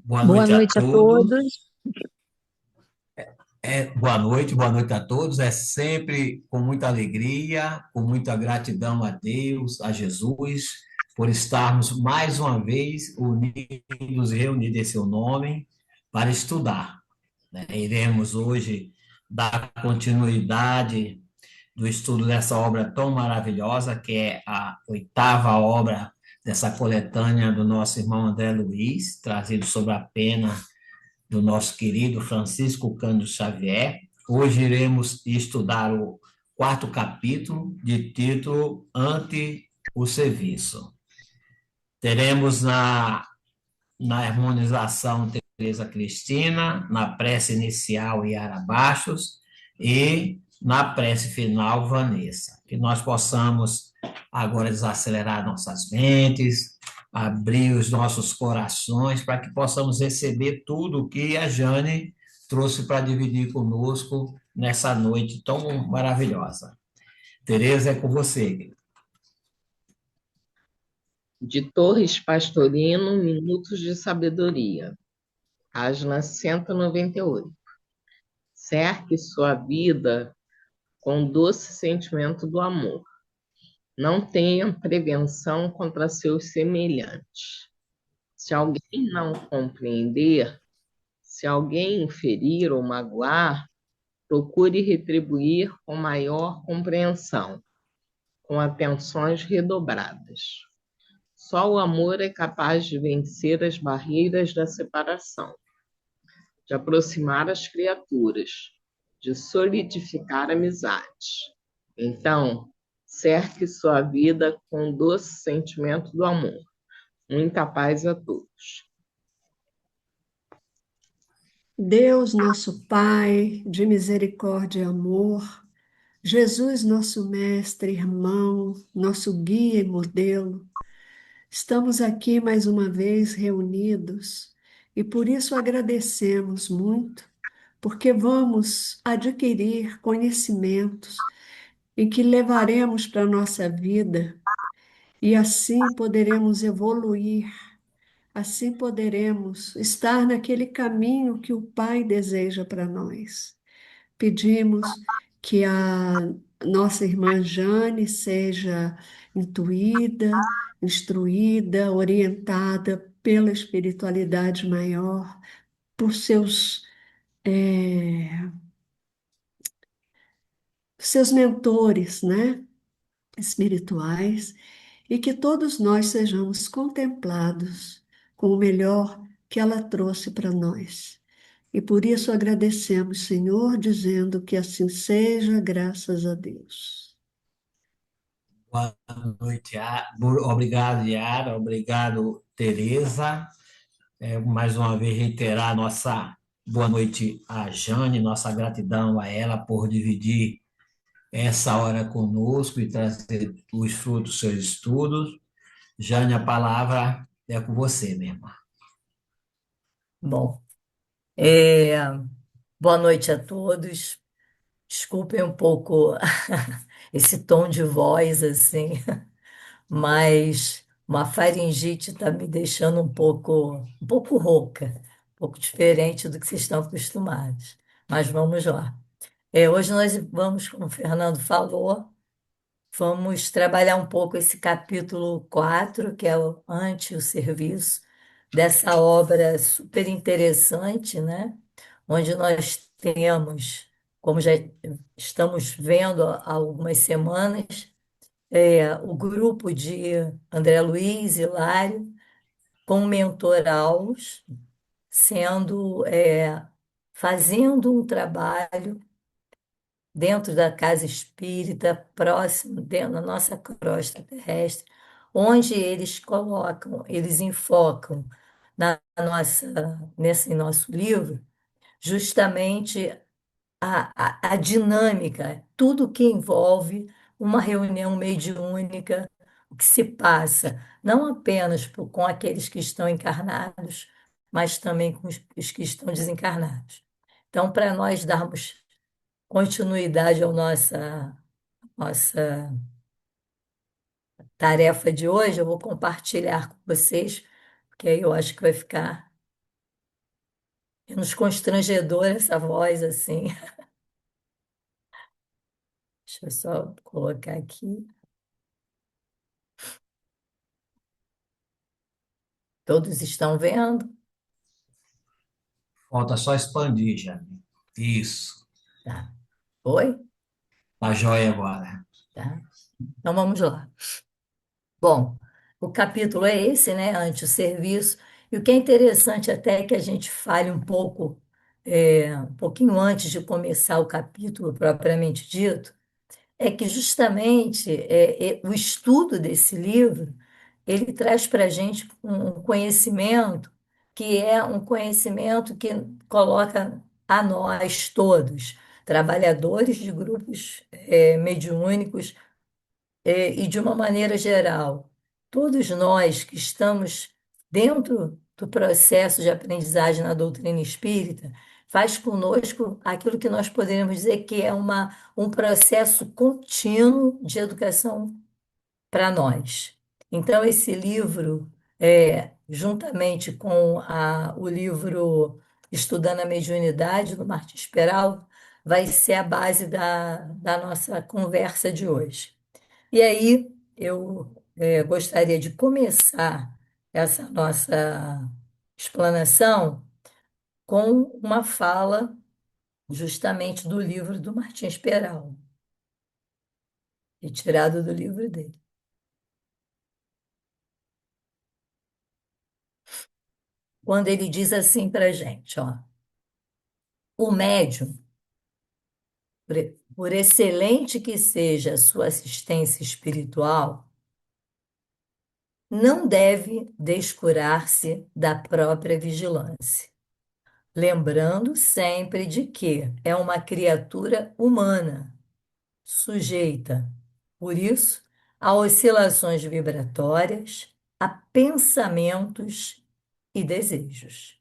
Boa Boa noite a noite a todos. todos. Boa noite a todos. É sempre com muita alegria, com muita gratidão a Deus, a Jesus, por estarmos mais uma vez unidos e reunidos em seu nome para estudar, né? Iremos hoje dar continuidade do estudo dessa obra tão maravilhosa, que é a oitava obra dessa coletânea do nosso irmão André Luiz, trazido sobre a pena do nosso querido Francisco Cândido Xavier. Hoje iremos estudar o quarto capítulo, de título Ante o Serviço. Teremos na harmonização Teresa Cristina, na prece inicial Yara Bastos e na prece final Vanessa. Que nós possamos agora desacelerar nossas mentes, abrir os nossos corações para que possamos receber tudo o que a Jane trouxe para dividir conosco nessa noite tão maravilhosa. Tereza, é com você. De Torres Pastorino, Minutos de Sabedoria, página 198. Cerque sua vida com o doce sentimento do amor. Não tenha prevenção contra seus semelhantes. Se alguém não compreender, se alguém ferir ou magoar, procure retribuir com maior compreensão, com atenções redobradas. Só o amor é capaz de vencer as barreiras da separação, de aproximar as criaturas, de solidificar amizades. Então, cerque sua vida com o doce sentimento do amor. Muita paz a todos. Deus, nosso Pai, de misericórdia e amor, Jesus, nosso mestre, irmão, nosso guia e modelo, estamos aqui mais uma vez reunidos e por isso agradecemos muito, porque vamos adquirir conhecimentos em que levaremos para a nossa vida e assim poderemos evoluir. Assim poderemos estar naquele caminho que o Pai deseja para nós. Pedimos que a nossa irmã Jane seja intuída, instruída, orientada pela espiritualidade maior, por seus mentores, né, espirituais, e que todos nós sejamos contemplados com o melhor que ela trouxe para nós. E por isso agradecemos, Senhor, dizendo que assim seja, graças a Deus. Boa noite, obrigado, Yara, obrigado, Tereza. Mais uma vez reiterar nossa boa noite a Jane, nossa gratidão a ela por dividir essa hora conosco e trazer os frutos dos seus estudos. Jane, a palavra é com você, minha irmã. Bom, é, boa noite a todos. Desculpem um pouco esse tom de voz assim, mas uma faringite está me deixando um pouco rouca, um pouco diferente do que vocês estão acostumados. Mas vamos lá. Hoje nós vamos, como o Fernando falou, Vamos trabalhar um pouco esse capítulo 4 que é o Ante o Serviço, dessa obra super interessante, né? Onde nós temos, como já estamos vendo há algumas semanas, o grupo de André Luiz e Hilário com o mentor Aulos, sendo, fazendo um trabalho dentro da casa espírita, próximo, dentro da nossa crosta terrestre, onde eles colocam, eles enfocam nesse nosso livro, justamente a dinâmica, tudo que envolve uma reunião mediúnica, o que se passa, não apenas com aqueles que estão encarnados, mas também com os que estão desencarnados. Então, para nós darmos continuidade à nossa tarefa de hoje, eu vou compartilhar com vocês, porque aí eu acho que vai ficar menos constrangedor essa voz assim. Deixa eu só colocar aqui. Todos estão vendo? Falta só expandir, já. Isso. Tá. Oi? Tá joia agora. Tá. Então vamos lá. Bom, o capítulo é esse, né? Ante o serviço. E o que é interessante até é que a gente fale um pouco, um pouquinho antes de começar o capítulo propriamente dito, é que justamente o estudo desse livro ele traz para a gente um conhecimento que é um conhecimento que coloca a nós todos, trabalhadores de grupos mediúnicos, e de uma maneira geral, todos nós que estamos dentro do processo de aprendizagem na doutrina espírita, faz conosco aquilo que nós poderíamos dizer que é um processo contínuo de educação para nós. Então, esse livro, juntamente com o livro Estudando a Mediunidade, do Martins Peral, vai ser a base da nossa conversa de hoje. E aí, eu gostaria de começar essa nossa explanação com uma fala justamente do livro do Martins Peral, retirado do livro dele. Quando ele diz assim para a gente, ó, o médium, por excelente que seja a sua assistência espiritual, não deve descurar-se da própria vigilância, lembrando sempre de que é uma criatura humana, sujeita, por isso, a oscilações vibratórias, a pensamentos e desejos.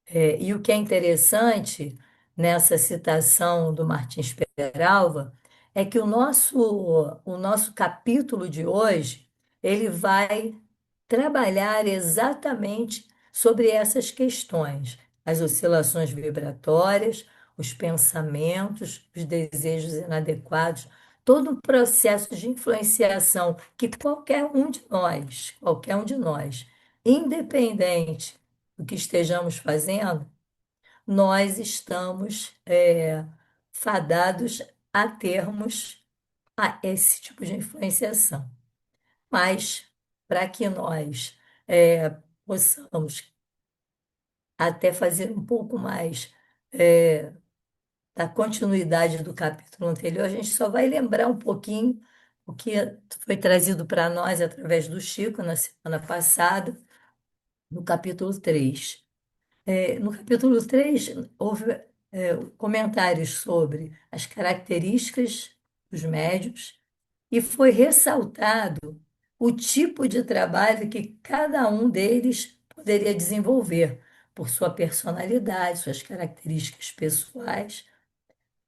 E o que é interessante nessa citação do Martins Peralva é que o nosso capítulo de hoje ele vai trabalhar exatamente sobre essas questões, as oscilações vibratórias, os pensamentos, os desejos inadequados, todo o processo de influenciação que qualquer um de nós, independente do que estejamos fazendo, nós estamos fadados a termos esse tipo de influenciação. Mas, para que nós possamos até fazer um pouco mais da continuidade do capítulo anterior, a gente só vai lembrar um pouquinho o que foi trazido para nós através do Chico na semana passada, no capítulo 3. No capítulo 3 houve comentários sobre as características dos médios e foi ressaltado o tipo de trabalho que cada um deles poderia desenvolver, por sua personalidade, suas características pessoais,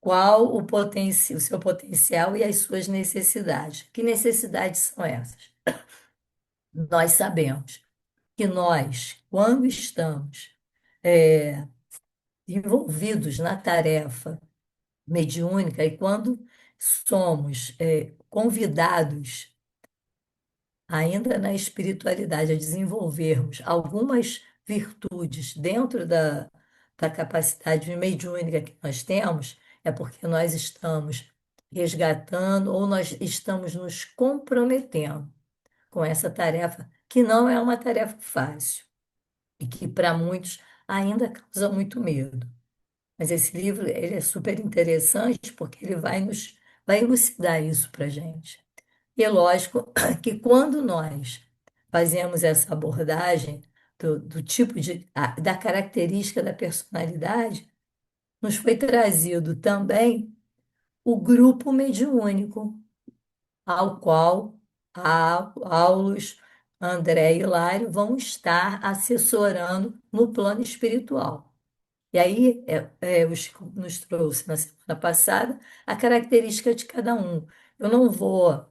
qual o seu potencial e as suas necessidades. Que necessidades são essas? Nós sabemos que nós, quando estamos envolvidos na tarefa mediúnica e quando somos convidados, ainda na espiritualidade, a desenvolvermos algumas virtudes dentro da capacidade mediúnica que nós temos, é porque nós estamos resgatando ou nós estamos nos comprometendo com essa tarefa, que não é uma tarefa fácil e que para muitos ainda causa muito medo. Mas esse livro ele é super interessante porque ele vai elucidar isso para a gente. E é lógico que quando nós fazemos essa abordagem do tipo da característica da personalidade, nos foi trazido também o grupo mediúnico, ao qual Aulus, André e Hilário vão estar assessorando no plano espiritual. E aí, o Chico nos trouxe na semana passada a característica de cada um. Eu não vou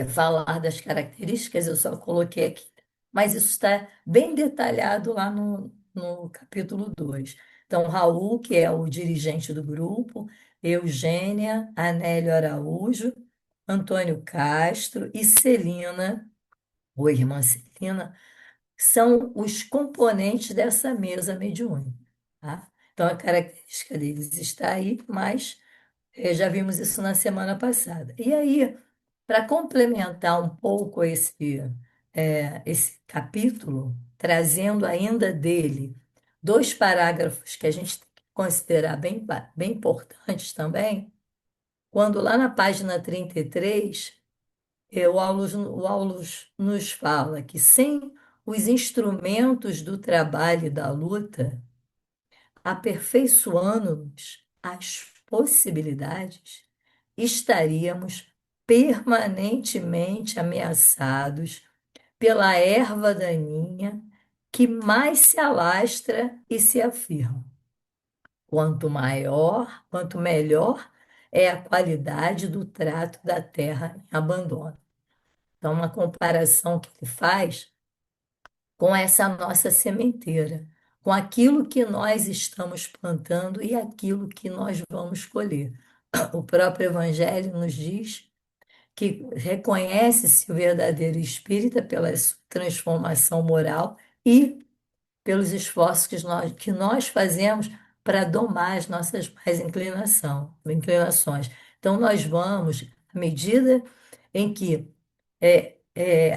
falar das características, eu só coloquei aqui, mas isso está bem detalhado lá no capítulo 2. Então, Raul, que é o dirigente do grupo, Eugênia, Anélio Araújo, Antônio Castro e Celina, ou irmã Celina, são os componentes dessa mesa mediúnica, tá? Então, a característica deles está aí, mas já vimos isso na semana passada. E aí, para complementar um pouco esse capítulo, trazendo ainda dele dois parágrafos que a gente tem que considerar bem importantes também, quando lá na página 33, o Aulus nos fala que sem os instrumentos do trabalho e da luta, aperfeiçoando-nos as possibilidades, estaríamos permanentemente ameaçados pela erva daninha que mais se alastra e se afirma. Quanto melhor é a qualidade do trato da terra em abandono. Então, uma comparação que ele faz com essa nossa sementeira, com aquilo que nós estamos plantando e aquilo que nós vamos colher. O próprio Evangelho nos diz que reconhece-se o verdadeiro espírita pela sua transformação moral e pelos esforços que nós fazemos para domar as nossas mais inclinações. Então, nós vamos, à medida em que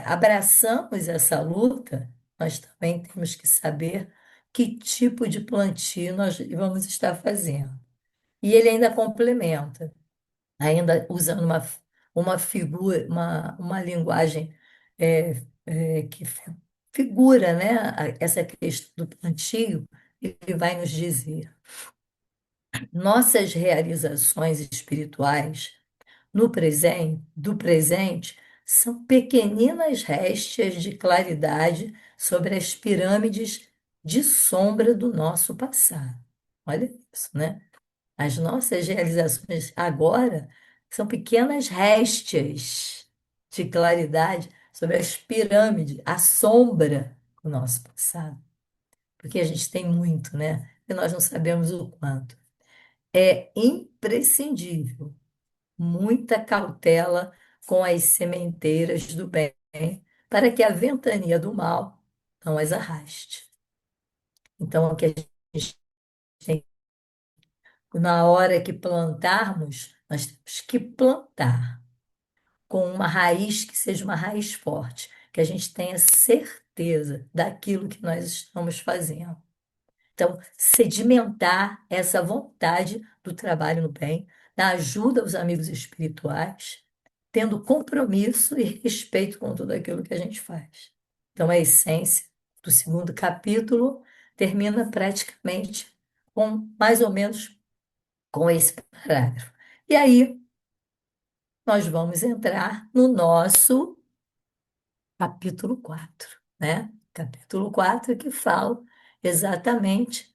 abraçamos essa luta, nós também temos que saber que tipo de plantio nós vamos estar fazendo. E ele ainda complementa, ainda usando uma figura, uma linguagem que figura, né, essa questão do plantio, ele vai nos dizer: nossas realizações espirituais do presente são pequeninas réstias de claridade sobre as pirâmides de sombra do nosso passado. Olha isso, né? As nossas realizações agora são pequenas réstias de claridade sobre as pirâmides, a sombra do nosso passado. Porque a gente tem muito, né? E nós não sabemos o quanto. É imprescindível muita cautela com as sementeiras do bem, para que a ventania do mal não as arraste. Então, o que a gente tem, na hora que plantarmos, nós temos que plantar com uma raiz que seja uma raiz forte, que a gente tenha certeza daquilo que nós estamos fazendo. Então, sedimentar essa vontade do trabalho no bem, da ajuda aos amigos espirituais, tendo compromisso e respeito com tudo aquilo que a gente faz. Então, a essência do segundo capítulo termina praticamente com mais ou menos com esse parágrafo. E aí, nós vamos entrar no nosso capítulo 4, né? Capítulo 4 que fala exatamente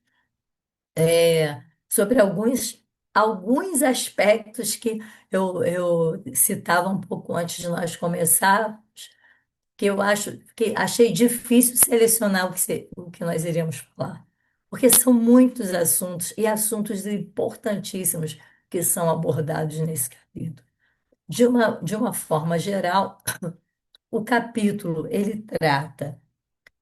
sobre alguns aspectos que eu citava um pouco antes de nós começarmos, que eu acho que achei difícil selecionar o que nós iríamos falar, porque são muitos assuntos e assuntos importantíssimos que são abordados nesse capítulo. capítulo. De uma forma geral, o capítulo ele trata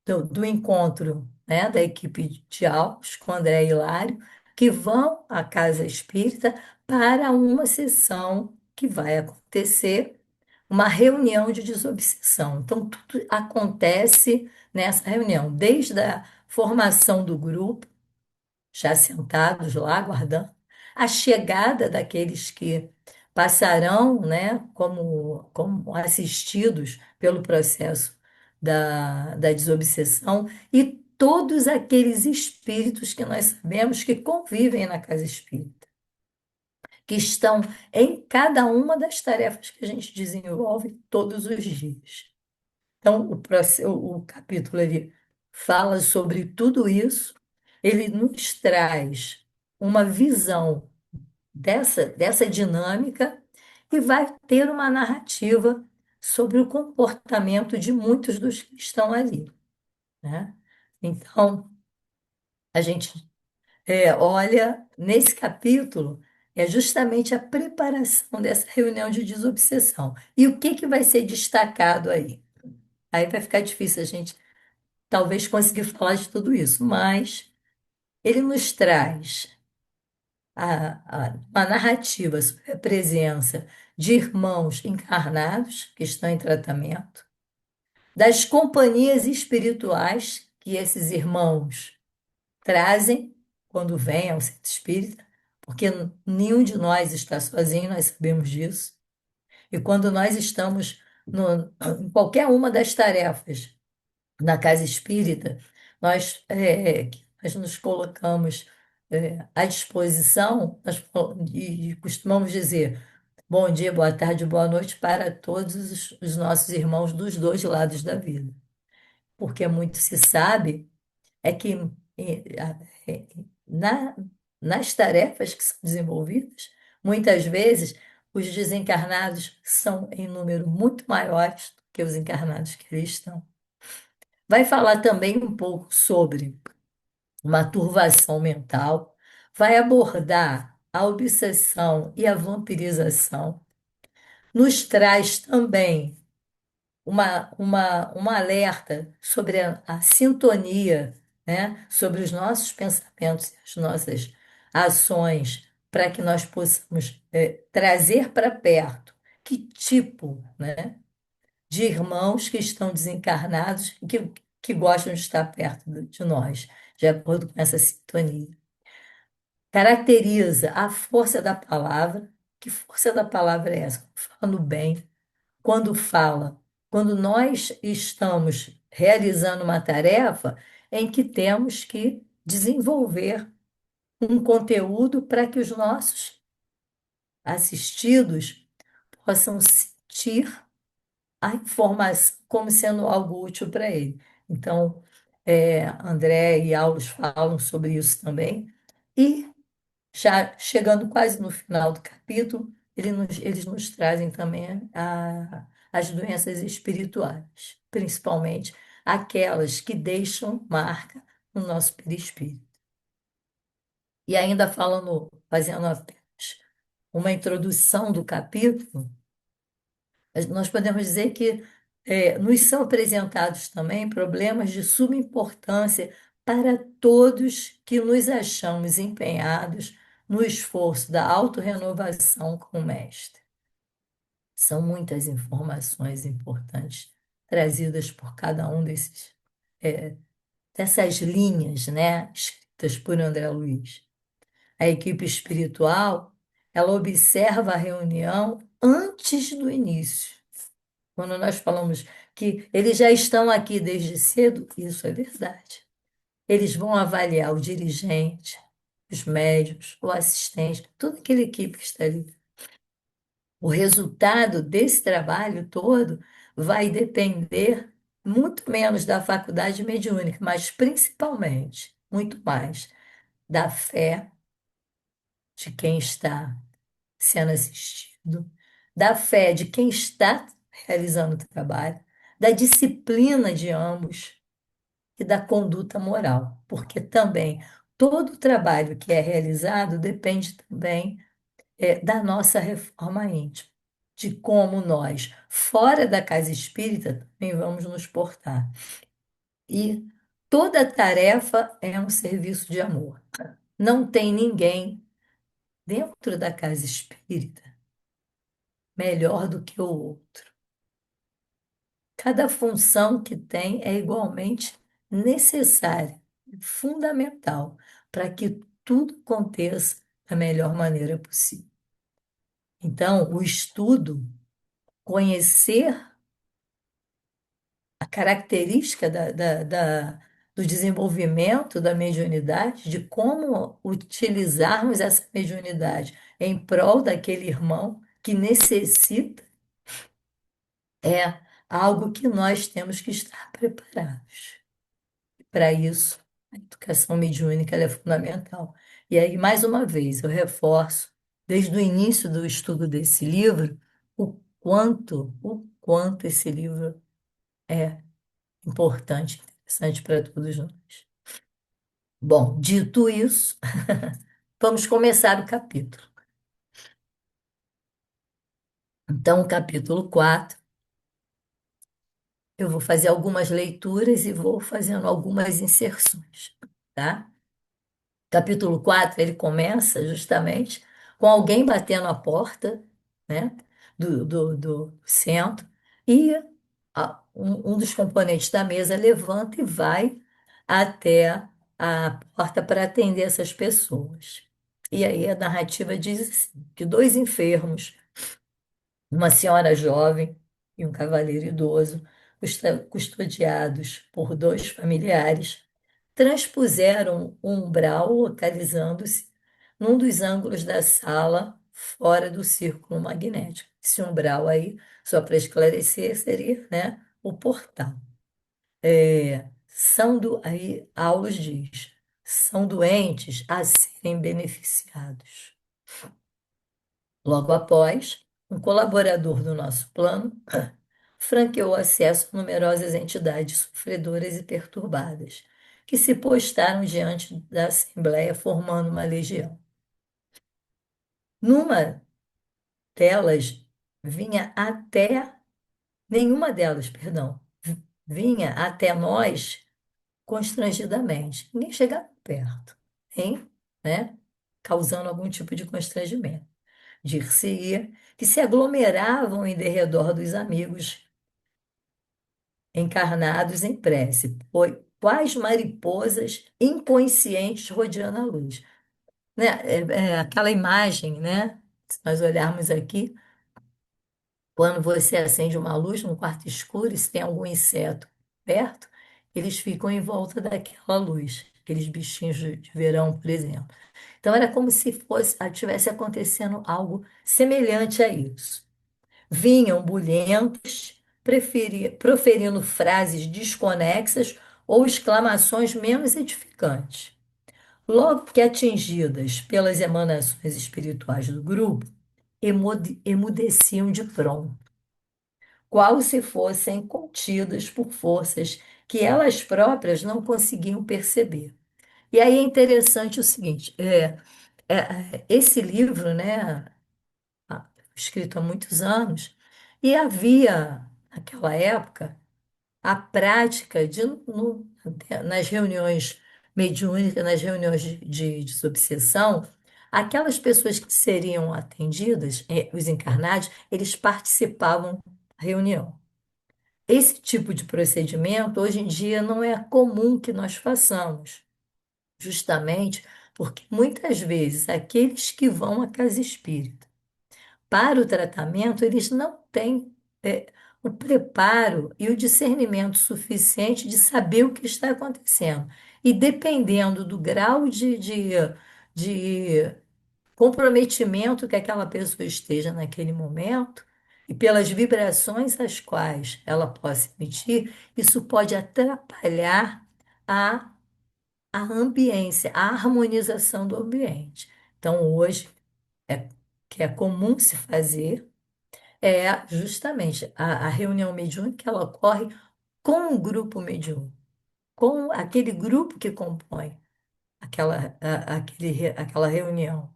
do encontro, né, da equipe de Alpes com André e Hilário, que vão à Casa Espírita para uma sessão que vai acontecer, uma reunião de desobsessão. Então, tudo acontece nessa reunião, desde a formação do grupo, já sentados lá, aguardando a chegada daqueles que passarão, né, como assistidos pelo processo da desobsessão, e todos aqueles espíritos que nós sabemos que convivem na casa espírita, que estão em cada uma das tarefas que a gente desenvolve todos os dias. Então, o capítulo ele fala sobre tudo isso, ele nos traz uma visão dessa dinâmica e vai ter uma narrativa sobre o comportamento de muitos dos que estão ali, né? Então, a gente olha nesse capítulo é justamente a preparação dessa reunião de desobsessão. E o que que vai ser destacado aí? Aí vai ficar difícil a gente talvez conseguir falar de tudo isso, mas ele nos traz uma narrativa sobre a presença de irmãos encarnados que estão em tratamento, das companhias espirituais que esses irmãos trazem quando vêm ao centro espírita, porque nenhum de nós está sozinho, nós sabemos disso. E quando nós estamos em qualquer uma das tarefas na casa espírita, nós nos colocamos à disposição, e costumamos dizer bom dia, boa tarde, boa noite para todos os nossos irmãos dos dois lados da vida. Porque muito se sabe é que eh, na, nas tarefas que são desenvolvidas, muitas vezes os desencarnados são em número muito maiores do que os encarnados que ali estão. Vai falar também um pouco sobre uma turvação mental, vai abordar a obsessão e a vampirização, nos traz também um alerta sobre a sintonia, né, sobre os nossos pensamentos e as nossas ações, para que nós possamos trazer para perto que tipo, né, de irmãos que estão desencarnados e que gostam de estar perto de nós, de acordo com essa sintonia. Caracteriza a força da palavra. Que força da palavra é essa? Falando bem, quando fala, quando nós estamos realizando uma tarefa em que temos que desenvolver um conteúdo para que os nossos assistidos possam sentir a informação como sendo algo útil para ele. Então, André e Aulos falam sobre isso também. E, já chegando quase no final do capítulo, eles nos trazem também as doenças espirituais, principalmente aquelas que deixam marca no nosso perispírito. E ainda falando, fazendo apenas uma introdução do capítulo, nós podemos dizer que nos são apresentados também problemas de suma importância para todos que nos achamos empenhados no esforço da autorrenovação com o Mestre. São muitas informações importantes trazidas por cada um dessas linhas, né, escritas por André Luiz. A equipe espiritual, ela observa a reunião antes do início. Quando nós falamos que eles já estão aqui desde cedo, isso é verdade. Eles vão avaliar o dirigente, os médios, o assistente, toda aquela equipe que está ali. O resultado desse trabalho todo vai depender muito menos da faculdade mediúnica, mas principalmente, muito mais, da fé de quem está sendo assistido, da fé de quem está realizando o trabalho, da disciplina de ambos e da conduta moral, porque também todo o trabalho que é realizado depende também da nossa reforma íntima, de como nós, fora da casa espírita, também vamos nos portar. E toda tarefa é um serviço de amor. Não tem ninguém dentro da casa espírita melhor do que o outro. Cada função que tem é igualmente necessária, fundamental, para que tudo aconteça da melhor maneira possível. Então, o estudo, conhecer a característica do desenvolvimento da mediunidade, de como utilizarmos essa mediunidade em prol daquele irmão que necessita, é algo que nós temos que estar preparados. Para isso, a educação mediúnica ela é fundamental. E aí, mais uma vez, eu reforço, desde o início do estudo desse livro, o quanto esse livro é importante, interessante para todos nós. Bom, dito isso, vamos começar o capítulo. Então, o capítulo 4, eu vou fazer algumas leituras e vou fazendo algumas inserções, tá? Capítulo 4 ele começa justamente com alguém batendo a porta, né, do centro, e um dos componentes da mesa levanta e vai até a porta para atender essas pessoas. E aí a narrativa diz assim, que dois enfermos, uma senhora jovem e um cavaleiro idoso, custodiados por dois familiares, transpuseram o umbral, localizando-se num dos ângulos da sala, fora do círculo magnético. Esse umbral aí, só para esclarecer, seria, né, o portal. Aí Aulus diz, são doentes a serem beneficiados. Logo após, um colaborador do nosso plano franqueou acesso a numerosas entidades sofredoras e perturbadas, que se postaram diante da Assembleia, formando uma legião. Numa delas, vinha até, nenhuma delas, perdão, vinha até nós constrangidamente. Ninguém chegava perto, hein? Né? Causando algum tipo de constrangimento. Dir-se-ia que se aglomeravam em derredor dos amigos encarnados em prece, quais mariposas inconscientes rodeando a luz. Né? Aquela imagem, né? Se nós olharmos aqui, quando você acende uma luz num quarto escuro e se tem algum inseto perto, eles ficam em volta daquela luz, aqueles bichinhos de verão, por exemplo. Então era como se tivesse acontecendo algo semelhante a isso. Vinham bulhentos, proferindo frases desconexas ou exclamações menos edificantes. Logo que atingidas pelas emanações espirituais do grupo, emudeciam de pronto, qual se fossem contidas por forças que elas próprias não conseguiam perceber. E aí é interessante o seguinte, esse livro, né, escrito há muitos anos, e havia, naquela época, a prática nas reuniões mediúnicas, nas reuniões de desobsessão, aquelas pessoas que seriam atendidas, os encarnados, eles participavam da reunião. Esse tipo de procedimento, hoje em dia, não é comum que nós façamos, justamente porque muitas vezes aqueles que vão à casa espírita para o tratamento, eles não têm o preparo e o discernimento suficiente de saber o que está acontecendo. E dependendo do grau de comprometimento que aquela pessoa esteja naquele momento, e pelas vibrações às quais ela possa emitir, isso pode atrapalhar a, a ambiência, a harmonização do ambiente. Então, hoje, é, que é comum se fazer é justamente a reunião mediúnica, ela ocorre com o grupo mediúnico, com aquele grupo que compõe aquela reunião.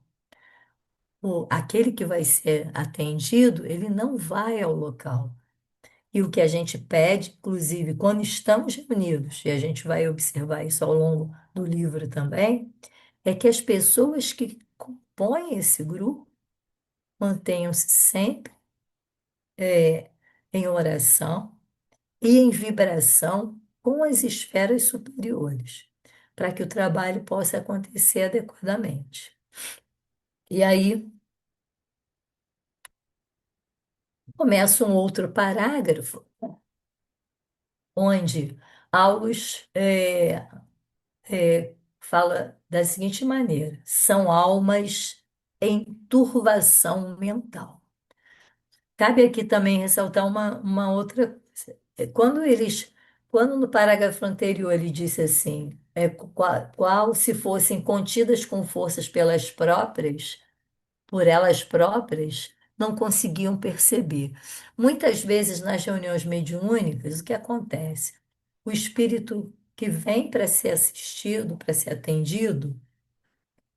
aquele que vai ser atendido, ele não vai ao local. E o que a gente pede, inclusive, quando estamos reunidos, e a gente vai observar isso ao longo do livro também, é que as pessoas que compõem esse grupo mantenham-se sempre em oração e em vibração com as esferas superiores, para que o trabalho possa acontecer adequadamente. E aí começa um outro parágrafo, onde Aulus fala da seguinte maneira: são almas em turvação mental. Cabe aqui também ressaltar uma outra coisa. Quando no parágrafo anterior ele disse assim, qual se fossem contidas com forças por elas próprias, não conseguiam perceber. Muitas vezes nas reuniões mediúnicas, o que acontece? O espírito que vem para ser assistido, para ser atendido,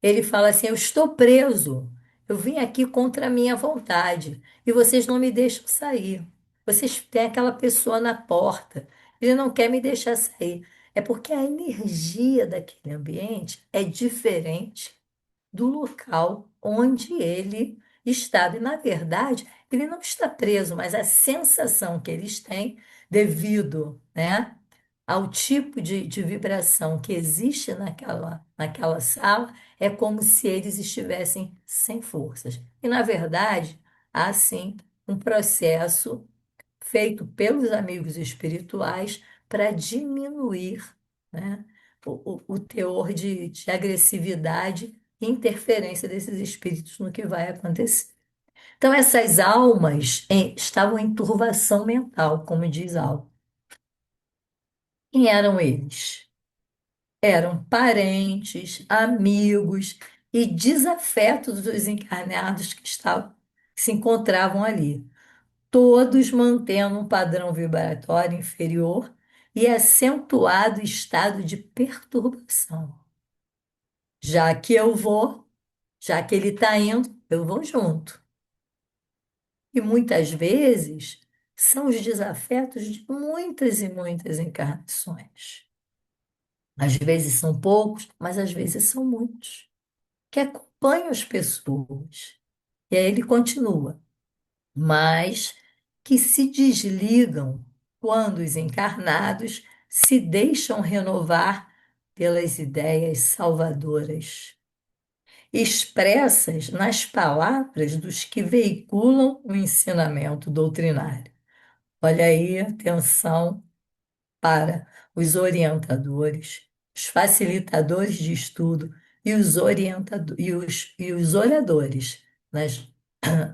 ele fala assim: eu estou preso, eu vim aqui contra a minha vontade e vocês não me deixam sair. Vocês têm aquela pessoa na porta, ele não quer me deixar sair. É porque a energia daquele ambiente é diferente do local onde ele estava. E, na verdade, ele não está preso, mas a sensação que eles têm, devido, né, ao tipo de vibração que existe naquela sala, é como se eles estivessem sem forças. E, na verdade, há sim um processo feito pelos amigos espirituais para diminuir, né, o teor de agressividade e interferência desses espíritos no que vai acontecer. Então, essas almas estavam em turvação mental, como diz Aldo. Quem eram eles? Eram parentes, amigos e desafetos dos encarnados que se encontravam ali, todos mantendo um padrão vibratório inferior e acentuado estado de perturbação. Já que eu vou, já que ele está indo, eu vou junto. E muitas vezes são os desafetos de muitas e muitas encarnações. Às vezes são poucos, mas às vezes são muitos, que acompanham as pessoas. E aí ele continua, mas que se desligam quando os encarnados se deixam renovar pelas ideias salvadoras, expressas nas palavras dos que veiculam o ensinamento doutrinário. Olha aí, atenção para os orientadores, os facilitadores de estudo e os oradores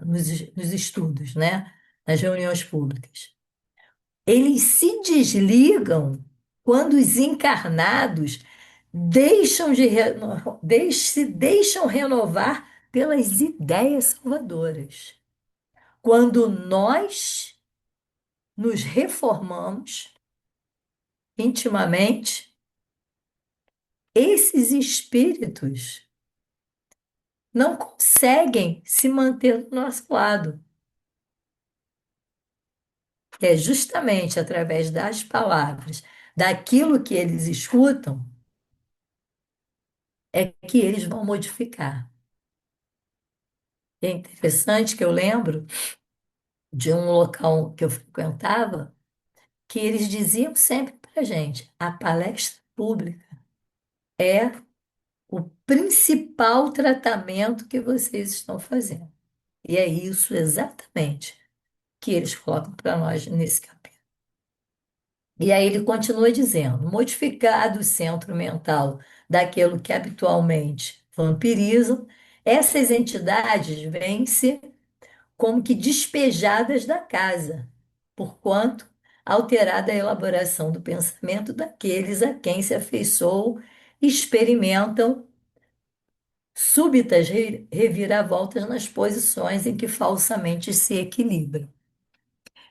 nos estudos, né? Nas reuniões públicas. Eles se desligam quando os encarnados se deixam renovar pelas ideias salvadoras. Quando nós nos reformamos intimamente, esses espíritos não conseguem se manter do nosso lado. É justamente através das palavras, daquilo que eles escutam, é que eles vão modificar. É interessante que eu lembro de um local que eu frequentava, que eles diziam sempre para a gente: a palestra pública é o principal tratamento que vocês estão fazendo. E é isso exatamente que eles colocam para nós nesse capítulo. E aí ele continua dizendo: modificado o centro mental daquilo que habitualmente vampirizam, essas entidades vêm-se como que despejadas da casa, porquanto alterada a elaboração do pensamento daqueles a quem se afeiçoou, experimentam súbitas reviravoltas nas posições em que falsamente se equilibram.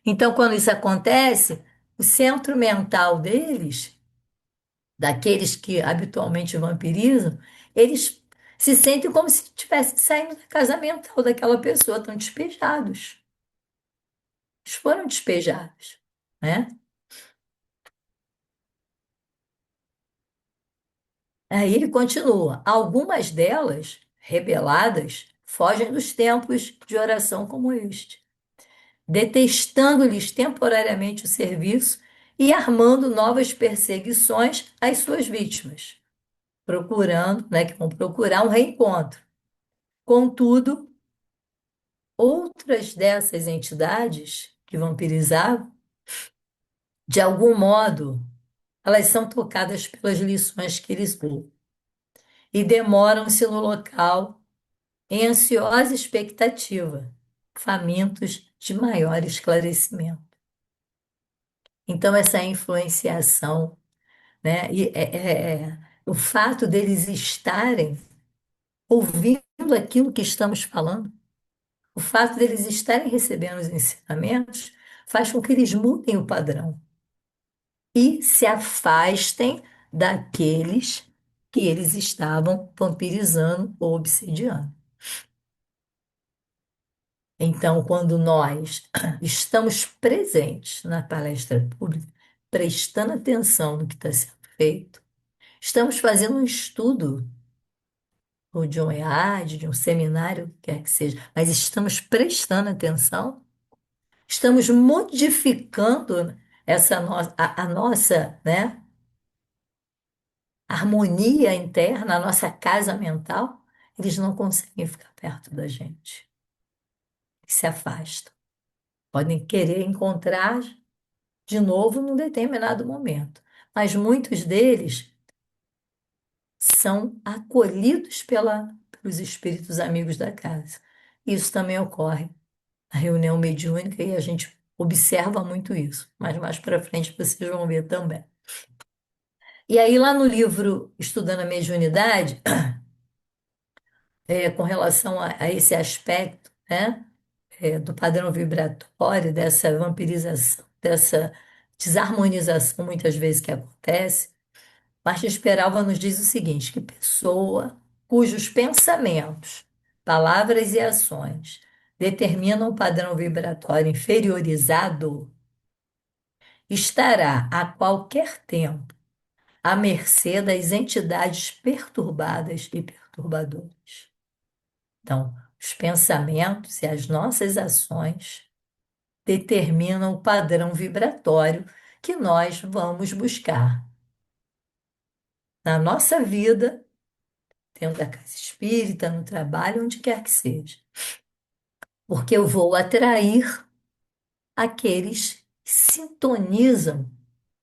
Então, quando isso acontece, o centro mental deles, daqueles que habitualmente vampirizam, eles se sentem como se estivessem saindo da casa mental daquela pessoa, estão despejados. Eles foram despejados, né? Aí ele continua: algumas delas, rebeladas, fogem dos templos de oração como este, detestando-lhes temporariamente o serviço e armando novas perseguições às suas vítimas, procurando, né, que vão procurar um reencontro. Contudo, outras dessas entidades que vampirizavam, de algum modo, elas são tocadas pelas lições que eles dão e demoram-se no local em ansiosa expectativa, famintos de maior esclarecimento. Então, essa influenciação, né, o fato deles estarem ouvindo aquilo que estamos falando, o fato deles estarem recebendo os ensinamentos, faz com que eles mudem o padrão e se afastem daqueles que eles estavam vampirizando ou obsidiando. Então, quando nós estamos presentes na palestra pública, prestando atenção no que está sendo feito, estamos fazendo um estudo, ou de um EAD, de um seminário, o que quer que seja, mas estamos prestando atenção, estamos modificando a nossa, né, harmonia interna, a nossa casa mental, eles não conseguem ficar perto da gente, se afastam. Podem querer encontrar de novo num determinado momento. Mas muitos deles são acolhidos pelos espíritos amigos da casa. Isso também ocorre na reunião mediúnica e a gente observa muito isso. Mas mais para frente vocês vão ver também. E aí, lá no livro Estudando a Mediunidade, com relação a esse aspecto, né, do padrão vibratório, dessa vampirização, dessa desarmonização muitas vezes que acontece, Martins Peralva nos diz o seguinte, que pessoa cujos pensamentos, palavras e ações determinam o padrão vibratório inferiorizado estará a qualquer tempo à mercê das entidades perturbadas e perturbadoras. Então, os pensamentos e as nossas ações determinam o padrão vibratório que nós vamos buscar na nossa vida, dentro da casa espírita, no trabalho, onde quer que seja. Porque eu vou atrair aqueles que sintonizam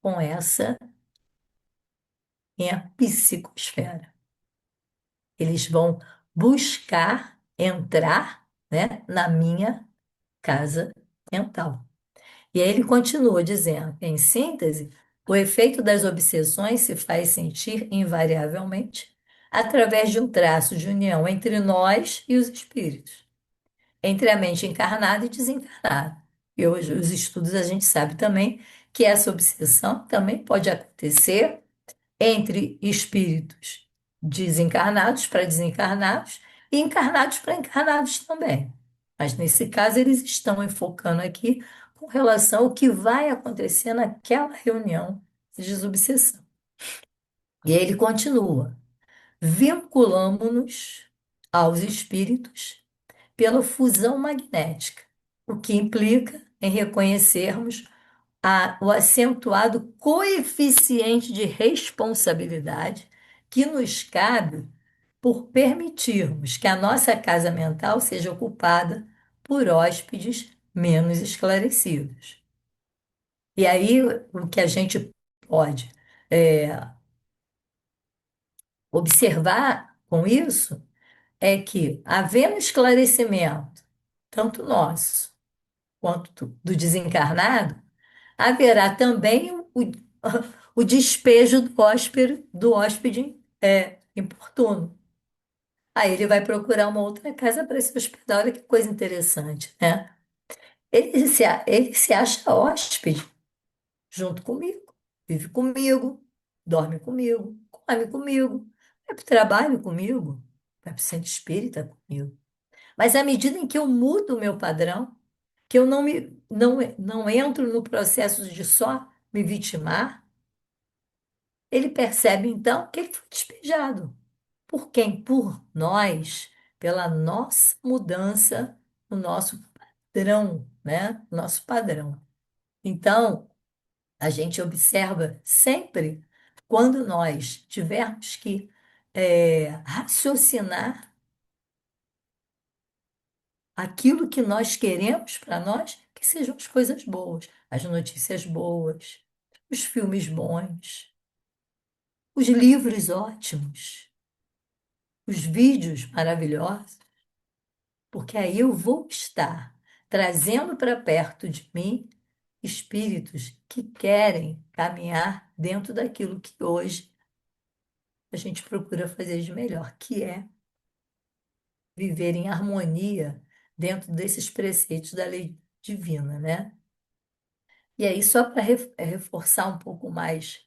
com essa minha psicosfera. Eles vão buscar entrar, né, na minha casa mental. E aí ele continua dizendo, em síntese, o efeito das obsessões se faz sentir invariavelmente através de um traço de união entre nós e os espíritos, entre a mente encarnada e desencarnada. E hoje, os estudos, a gente sabe também que essa obsessão também pode acontecer entre espíritos desencarnados para desencarnados e encarnados para encarnados também. Mas nesse caso, eles estão enfocando aqui com relação ao que vai acontecer naquela reunião de desobsessão. E ele continua: vinculamo-nos aos espíritos pela fusão magnética, o que implica em reconhecermos o acentuado coeficiente de responsabilidade que nos cabe por permitirmos que a nossa casa mental seja ocupada por hóspedes menos esclarecidos. E aí, o que a gente pode observar com isso é que, havendo esclarecimento, tanto nosso quanto do desencarnado, haverá também o despejo do hóspede importuno. Aí ele vai procurar uma outra casa para se hospedar. Olha que coisa interessante, né? Ele se acha hóspede junto comigo, vive comigo, dorme comigo, come comigo, vai para o trabalho comigo. vai para o centro espírita comigo. Mas à medida em que eu mudo o meu padrão, que eu não entro no processo de só me vitimar, ele percebe então que ele foi despejado. Por quem? Por nós, pela nossa mudança no nosso padrão, né? Nosso padrão. Então, a gente observa sempre quando nós tivermos que raciocinar aquilo que nós queremos para nós, que sejam as coisas boas, as notícias boas, os filmes bons, os livros ótimos, os vídeos maravilhosos, porque aí eu vou estar trazendo para perto de mim espíritos que querem caminhar dentro daquilo que hoje a gente procura fazer de melhor, que é viver em harmonia dentro desses preceitos da lei divina, né? E aí, só para reforçar um pouco mais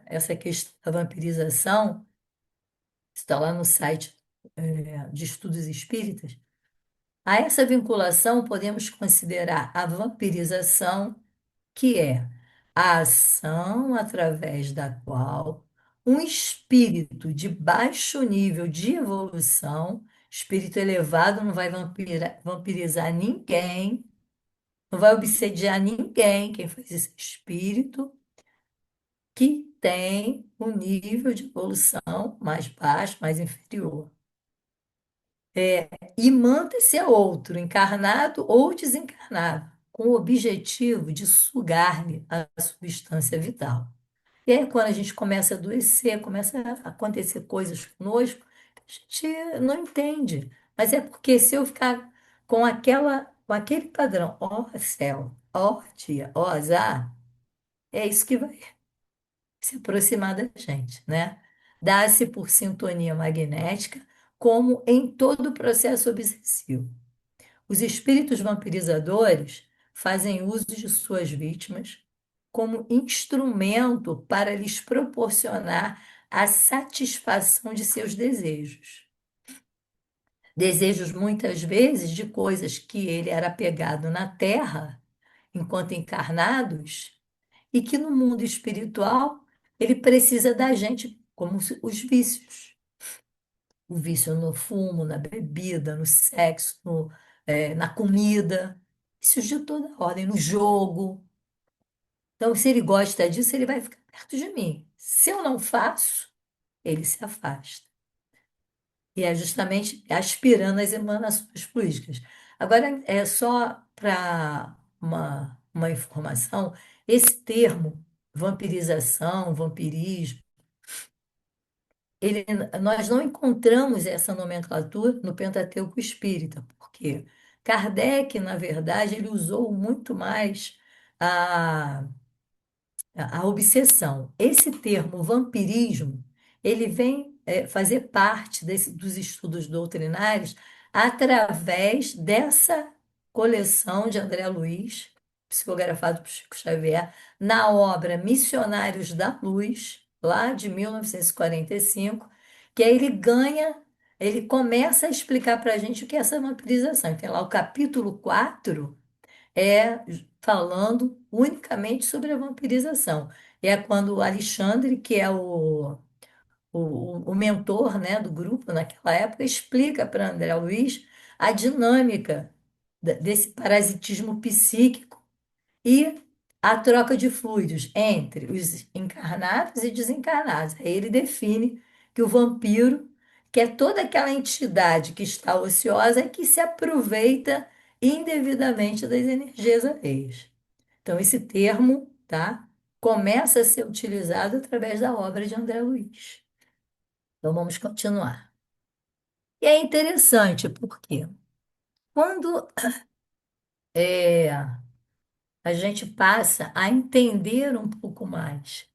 essa questão da vampirização, está lá no site de Estudos Espíritas, a essa vinculação podemos considerar a vampirização, que é a ação através da qual um espírito de baixo nível de evolução, espírito elevado, não vai vampirizar ninguém, não vai obsediar ninguém, quem faz isso é espírito que tem um nível de evolução mais baixo, mais inferior. E manda-se a outro, encarnado ou desencarnado, com o objetivo de sugar-lhe a substância vital. E aí, quando a gente começa a adoecer, começa a acontecer coisas conosco, a gente não entende. Mas é porque se eu ficar com aquele padrão, ó céu, ó dia, ó azar, é isso que vai se aproximar da gente, né? Dá-se por sintonia magnética, como em todo o processo obsessivo. Os espíritos vampirizadores fazem uso de suas vítimas como instrumento para lhes proporcionar a satisfação de seus desejos. Desejos muitas vezes de coisas que ele era apegado na terra, enquanto encarnados, e que no mundo espiritual ele precisa da gente, como os vícios. O vício no fumo, na bebida, no sexo, na comida, vícios de toda ordem, no jogo. Então, se ele gosta disso, ele vai ficar perto de mim. Se eu não faço, ele se afasta. E é justamente aspirando as emanações fluídicas. Agora, é só para uma informação, esse termo, vampirização, vampirismo, ele, nós não encontramos essa nomenclatura no Pentateuco Espírita, porque Kardec, na verdade, ele usou muito mais a a obsessão. Esse termo vampirismo, ele vem fazer parte dos estudos doutrinários através dessa coleção de André Luiz, psicografado por Chico Xavier, na obra Missionários da Luz, lá de 1945, que aí ele começa a explicar para a gente o que é essa vampirização. Tem lá o capítulo 4 falando unicamente sobre a vampirização. É quando o Alexandre, que é o mentor, né, do grupo naquela época, explica para André Luiz a dinâmica desse parasitismo psíquico e a troca de fluidos entre os encarnados e desencarnados. Aí ele define que o vampiro, que é toda aquela entidade que está ociosa e que se aproveita indevidamente das energias alheias. Então, esse termo, tá, começa a ser utilizado através da obra de André Luiz. Então, vamos continuar. E é interessante porque quando é, a gente passa a entender um pouco mais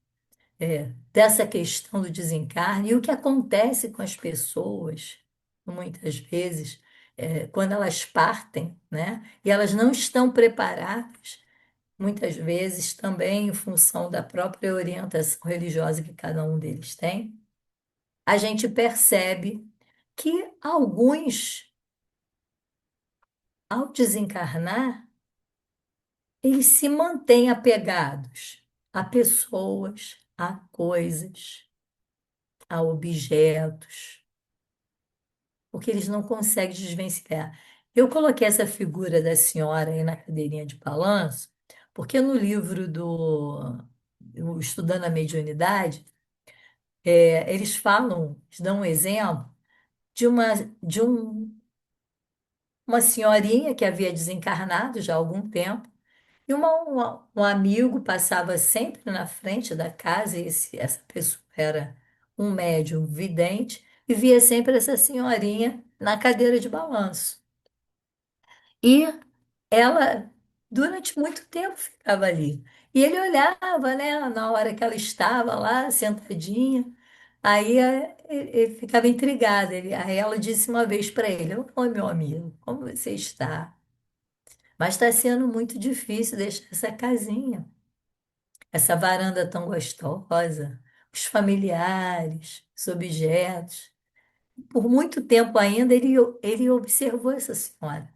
dessa questão do desencarne e o que acontece com as pessoas, muitas vezes, quando elas partem, né, e elas não estão preparadas, muitas vezes também em função da própria orientação religiosa que cada um deles tem, a gente percebe que alguns, ao desencarnar, eles se mantêm apegados a pessoas, a coisas, a objetos, porque eles não conseguem desvencilhar. Eu coloquei essa figura da senhora aí na cadeirinha de balanço, porque no livro do o Estudando a Mediunidade, eles falam, eles dão um exemplo de de uma senhorinha que havia desencarnado já há algum tempo, e um amigo passava sempre na frente da casa, e essa pessoa era um médium vidente, e via sempre essa senhorinha na cadeira de balanço. E ela, durante muito tempo, ficava ali. E ele olhava, né, na hora que ela estava lá, sentadinha. Aí ele ficava intrigado. Aí ela disse uma vez para ele: Oi, meu amigo, como você está? Mas está sendo muito difícil deixar essa casinha, essa varanda tão gostosa, os familiares, os objetos. Por muito tempo ainda ele observou essa senhora,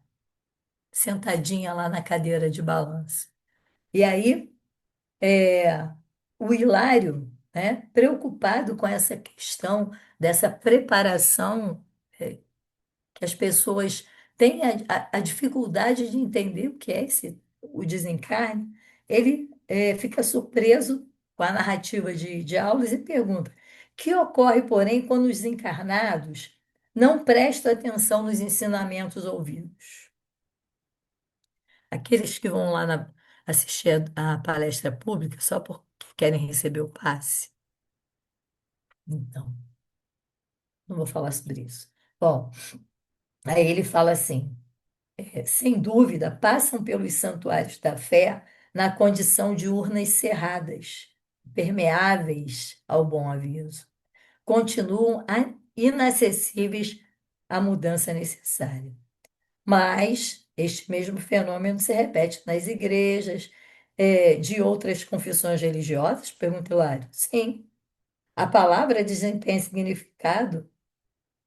sentadinha lá na cadeira de balanço. E aí, o Hilário, né, preocupado com essa questão dessa preparação, que as pessoas têm a dificuldade de entender o que é o desencarne, ele fica surpreso com a narrativa de aulas e pergunta: o que ocorre, porém, quando os encarnados não prestam atenção nos ensinamentos ouvidos? Aqueles que vão lá assistir a palestra pública só porque querem receber o passe. Então, não vou falar sobre isso. Bom, aí ele fala assim: sem dúvida, passam pelos santuários da fé na condição de urnas cerradas, permeáveis ao bom aviso. Continuam inacessíveis à mudança necessária. Mas este mesmo fenômeno se repete nas igrejas, de outras confissões religiosas? Pergunta Hilário. Sim, a palavra desempenha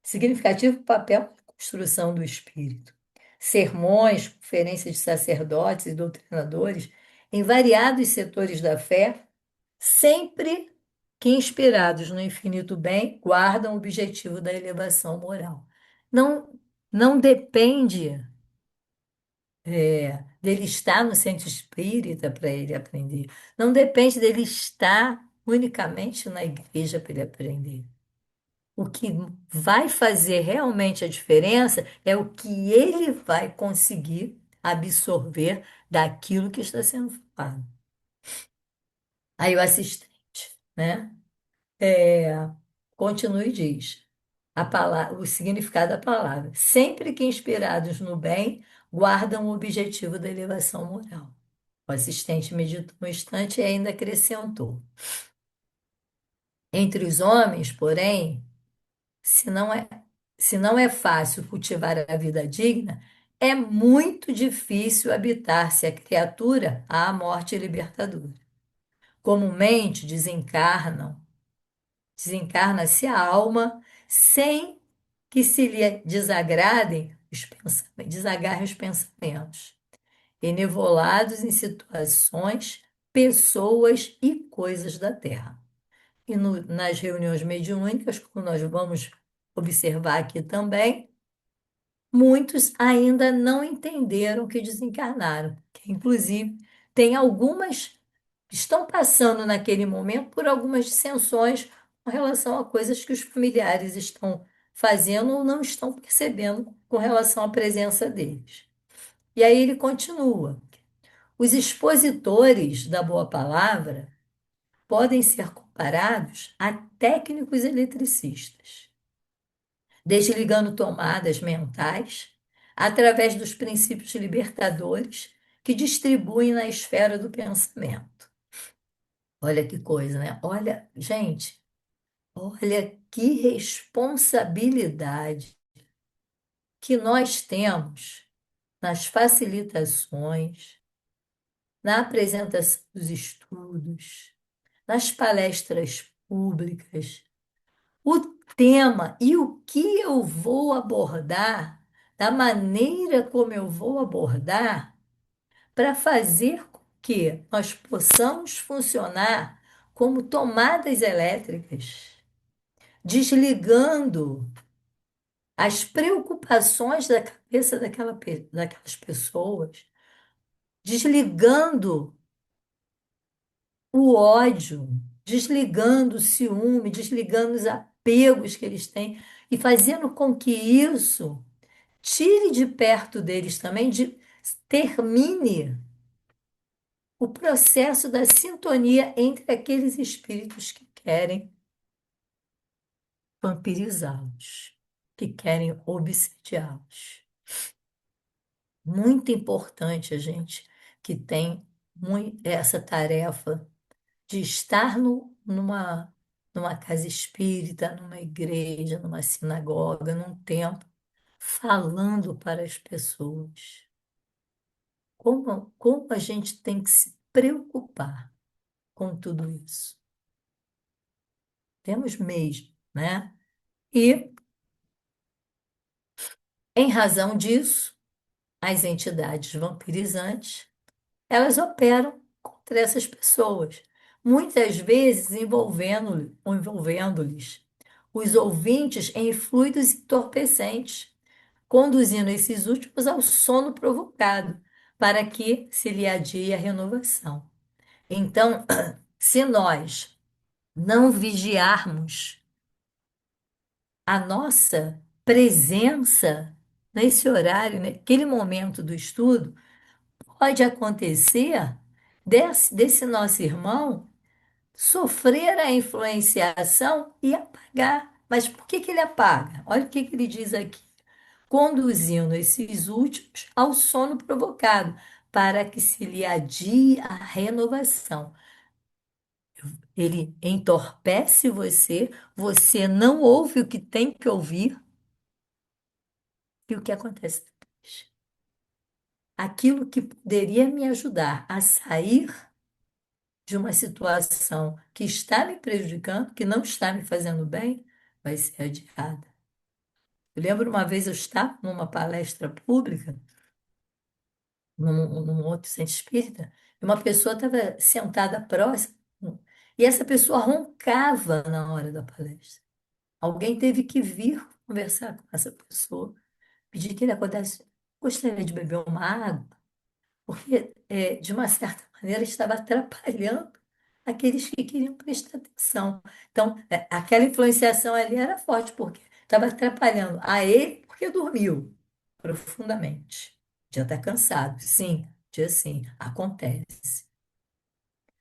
significativo papel na construção do espírito. Sermões, conferências de sacerdotes e doutrinadores em variados setores da fé, sempre que inspirados no infinito bem, guardam o objetivo da elevação moral. Não, não depende, dele estar no centro espírita para ele aprender. Não depende dele estar unicamente na igreja para ele aprender. O que vai fazer realmente a diferença é o que ele vai conseguir absorver daquilo que está sendo falado. Aí o assistente, né? é, Continua e diz o significado da palavra. Sempre que inspirados no bem, guardam o objetivo da elevação moral. O assistente meditou um instante e ainda acrescentou: entre os homens, porém, Se não é, se não é fácil cultivar a vida digna, é muito difícil habitar-se a criatura à morte libertadora. Comumente desencarna-se a alma sem que se lhe desagarrem os pensamentos, enevolados em situações, pessoas e coisas da terra. E nas reuniões mediúnicas, como nós vamos observar aqui também, muitos ainda não entenderam que desencarnaram, que inclusive tem algumas que estão passando naquele momento por algumas dissensões com relação a coisas que os familiares estão fazendo ou não estão percebendo com relação à presença deles. E aí ele continua: os expositores da boa palavra podem ser comparados a técnicos eletricistas, desligando tomadas mentais através dos princípios libertadores que distribuem na esfera do pensamento. Olha que coisa, né? Olha, gente, olha que responsabilidade que nós temos nas facilitações, na apresentação dos estudos, nas palestras públicas. O tema e o que eu vou abordar, da maneira como eu vou abordar, para fazer com que nós possamos funcionar como tomadas elétricas, desligando as preocupações da cabeça daquelas pessoas, desligando o ódio, desligando o ciúme, desligando os apegos que eles têm e fazendo com que isso tire de perto deles também, termine o processo da sintonia entre aqueles espíritos que querem vampirizá-los, que querem obsediá-los. Muito importante a gente que tem essa tarefa de estar numa casa espírita, numa igreja, numa sinagoga, num templo, falando para as pessoas. Como a gente tem que se preocupar com tudo isso? Temos mesmo, né? E, em razão disso, as entidades vampirizantes, elas operam contra essas pessoas, muitas vezes envolvendo-lhes os ouvintes em fluidos entorpecentes, conduzindo esses últimos ao sono provocado, para que se lhe adie a renovação. Então, se nós não vigiarmos a nossa presença nesse horário, naquele momento do estudo, pode acontecer desse nosso irmão sofrer a influenciação e apagar. Mas por que ele apaga? Olha o que ele diz aqui. Conduzindo esses últimos ao sono provocado, para que se lhe adie a renovação. Ele entorpece você, você não ouve o que tem que ouvir, e o que acontece depois? Aquilo que poderia me ajudar a sair de uma situação que está me prejudicando, que não está me fazendo bem, vai ser adiada. Eu lembro uma vez eu estava numa palestra pública, num outro centro espírita, e uma pessoa estava sentada próximo, e essa pessoa roncava na hora da palestra. Alguém teve que vir conversar com essa pessoa, pedir que ele acordasse. Gostaria de beber uma água, porque, de uma certa maneira, estava atrapalhando aqueles que queriam prestar atenção. Então, aquela influenciação ali era forte, porque estava atrapalhando a ele, porque dormiu profundamente. Já está cansado, sim, dia sim, acontece.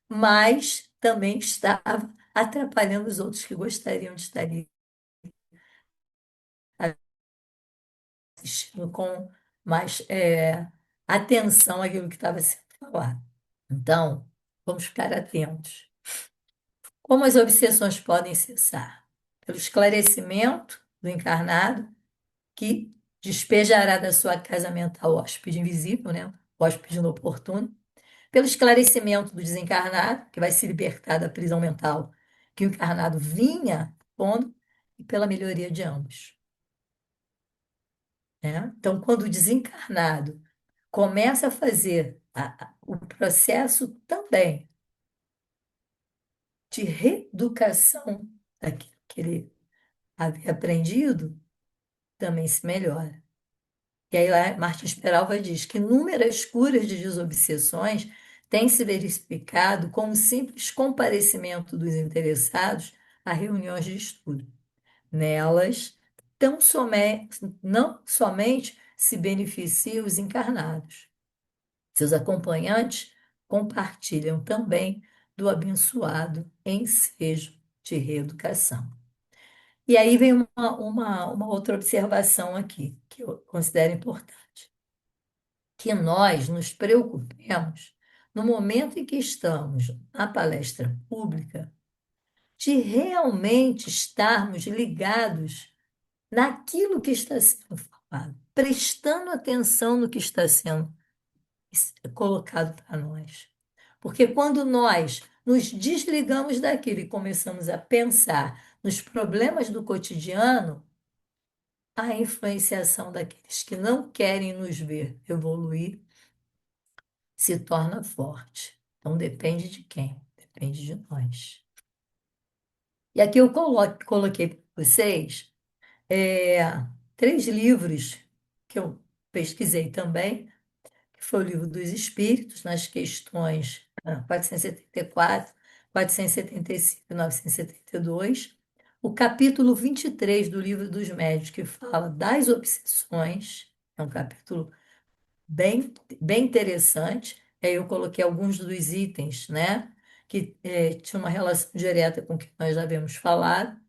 Mas também estava atrapalhando os outros que gostariam de estar ali assistindo com mais atenção àquilo que estava sendo falado. Então, vamos ficar atentos. Como as obsessões podem cessar? Pelo esclarecimento do encarnado, que despejará da sua casa mental o hóspede invisível, né? O hóspede inoportuno. Pelo esclarecimento do desencarnado, que vai se libertar da prisão mental que o encarnado vinha pondo, e pela melhoria de ambos, né? Então, quando o desencarnado começa a fazer o processo também de reeducação daquilo que ele havia aprendido, também se melhora. E aí lá Martins Peralva diz que inúmeras curas de desobsessões têm se verificado com o simples comparecimento dos interessados a reuniões de estudo. Nelas, não somente se beneficiam os encarnados, seus acompanhantes compartilham também do abençoado ensejo de reeducação. E aí vem uma outra observação aqui, que eu considero importante. Que nós nos preocupemos, no momento em que estamos na palestra pública, de realmente estarmos ligados naquilo que está sendo falado, prestando atenção no que está sendo colocado para nós. Porque quando nós nos desligamos daquilo e começamos a pensar nos problemas do cotidiano, a influenciação daqueles que não querem nos ver evoluir se torna forte. Então depende de quem? Depende de nós. E aqui eu coloquei para vocês é, 3 livros que eu pesquisei também, que foi o Livro dos Espíritos, nas questões 474, 475 e 972, o capítulo 23 do Livro dos Médiuns, que fala das obsessões, é um capítulo bem interessante. Aí eu coloquei alguns dos itens, né, que tinham uma relação direta com o que nós já havíamos falado.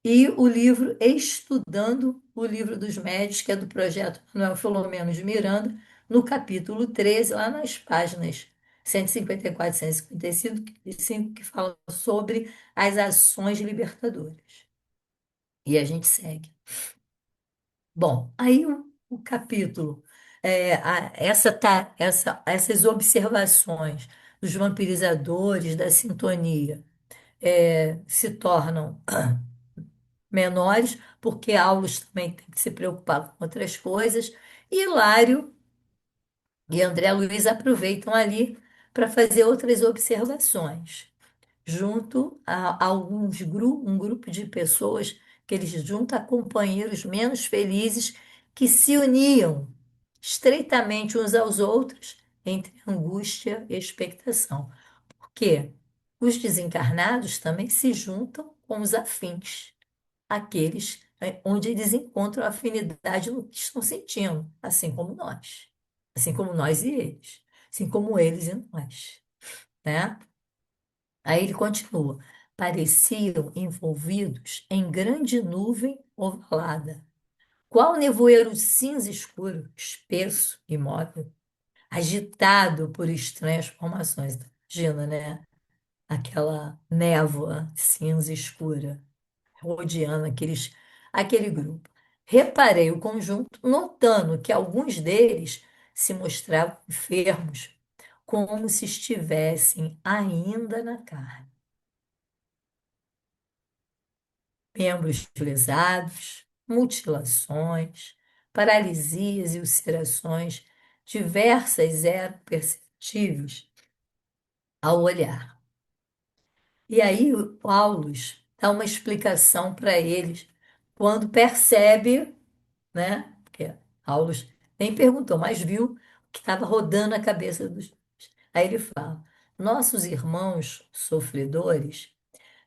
E o livro Estudando o Livro dos Médiuns, que é do projeto Manuel Filomeno de Miranda, no capítulo 13, lá nas páginas 154 e 155, que fala sobre as ações libertadoras. E a gente segue. Bom, aí o capítulo, essas observações dos vampirizadores, da sintonia, se tornam menores, porque Aulus também tem que se preocupar com outras coisas, e Hilário e André Luiz aproveitam ali para fazer outras observações, junto a um grupo de pessoas que eles juntam a companheiros menos felizes que se uniam estreitamente uns aos outros entre angústia e expectação. Porque os desencarnados também se juntam com os afins, aqueles onde eles encontram afinidade no que estão sentindo, assim como nós e eles, assim como eles e nós, né? Aí ele continua: pareciam envolvidos em grande nuvem ovalada, qual nevoeiro cinza escuro, espesso, imóvel, agitado por estranhas formações. Imagina, né? Aquela névoa cinza escura rodeando aquele grupo. Reparei o conjunto, notando que alguns deles se mostravam enfermos, como se estivessem ainda na carne. Membros lesados, mutilações, paralisias e ulcerações diversas eram perceptíveis ao olhar. E aí o Paulus dá uma explicação para eles quando percebe, né? Porque Paulus nem perguntou, mas viu o que estava rodando a cabeça dos dois. Aí ele fala: nossos irmãos sofredores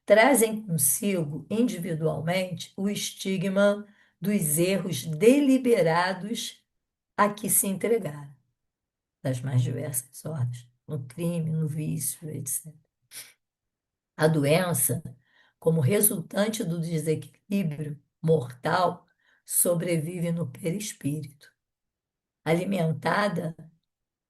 trazem consigo individualmente o estigma dos erros deliberados a que se entregaram, das mais diversas ordens, no crime, no vício, etc. A doença, como resultante do desequilíbrio mortal, sobrevive no perispírito, alimentada